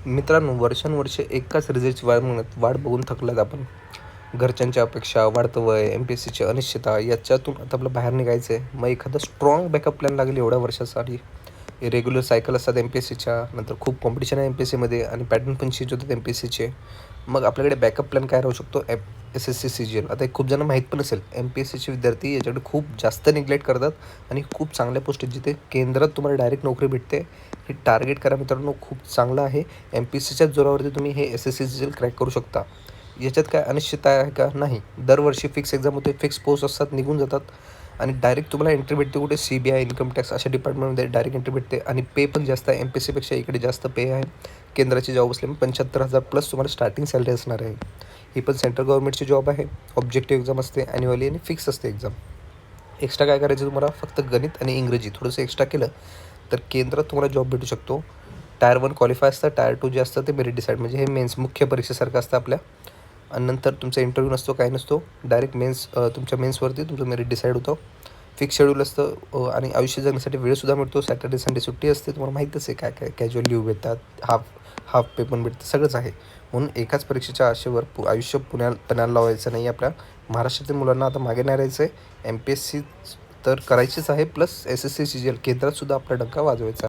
मित्रांनो, वर्षानुवर्षे एकाच रिझल्टची वाट बघून थकलात आपण. घरच्यांच्या अपेक्षा, वाढतं वय, एम-पी-एस-सीची अनिश्चितता याच्यातून आता आपल्याला बाहेर निघायचं आहे. मग एखादा स्ट्रॉंग बॅकअप प्लॅन लागेल एवढ्या वर्षासाठी. रेग्युलर सायकल असतात एम-पी-एस-सीच्या, नंतर खूप कॉम्पिटिशन आहे एम-पी-एस-सीमध्ये आणि पॅटर्न पण चेंज होतात एम-पी-एस-सीचे. मग आपल्याकडे बॅकअप प्लॅन काय राहू शकतो? SSC CGL. आता एक खूप जण माहीत पण असेल, एम-पी-एस-सीचे विद्यार्थी याच्याकडे खूप जास्त निग्लेक्ट करतात आणि खूप चांगल्या पोस्ट आहेत जिथे केंद्रात तुम्हाला डायरेक्ट नोकरी भेटते. हे टार्गेट करा मित्रांनो, खूप चांगलं आहे. एम-पी-एस-सीच्याच जोरावरती तुम्ही हे एस-एस-सी सी-जी-एल क्रॅक करू शकता. याच्यात काय अनिश्चितता आहे का? नाही. दरवर्षी फिक्स एक्झाम होते, फिक्स पोस्ट असतात, निघून जातात आणि डायरेक्ट तुम्हाला एंट्री भेटते कुठे? सी-बी-आय, इन्कम टॅक्स अशा डिपार्टमेंटमध्ये डायरेक्ट एंट्री भेटते आणि पे पण जास्त आहे. एम-पी-एस-सीपेक्षा इकडे जास्त पे आहे. केंद्राची जॉब असल्यामुळे 75,000 प्लस तुम्हाला स्टार्टिंग सॅलरी असणार आहे. ही पण सेंट्रल गव्हर्नमेंटची जॉब आहे. ऑब्जेक्टिव्ह एक्झाम असते ॲन्युअली आणि फिक्स असते एक्झाम. एक्स्ट्रा काय करायचं तुम्हाला? फक्त गणित आणि इंग्रजी थोडंसं एक्स्ट्रा केलं तर केंद्रात तुम्हाला जॉब भेटू शकतो. टायर 1 क्वालिफाय असतं, टायर 2 जे असतं ते मेरिट डिसाईड, म्हणजे हे मेन्स मुख्य परीक्षेसारखं असतं आपल्या. आणि नंतर तुमचा इंटरव्ह्यू नसतो, काय नसतो, डायरेक्ट तुमच्या मेन्सवरती तुमचं मेरिट डिसाईड होतं. फिक्स शेड्यूल असतं आणि आयुष्य जगण्यासाठी वेळसुद्धा मिळतो. सॅटर्डे संडे सुट्टी असते, तुम्हाला माहीतच आहे काय काय कॅज्युअल लीव भेटतात, हाफ पे पण भेटतं, सगळंच आहे. म्हणून एकाच परीक्षेच्या आशेवर आयुष्य पणाला लावायचं नाही. आपल्या महाराष्ट्रातील मुलांना आता मागे नाही राहायचं आहे. एम-पी-एस-सी तर करायचीच आहे, प्लस एस-एस-सी सी-जी-एल केंद्रातसुद्धा आपला डंका वाजवायचा.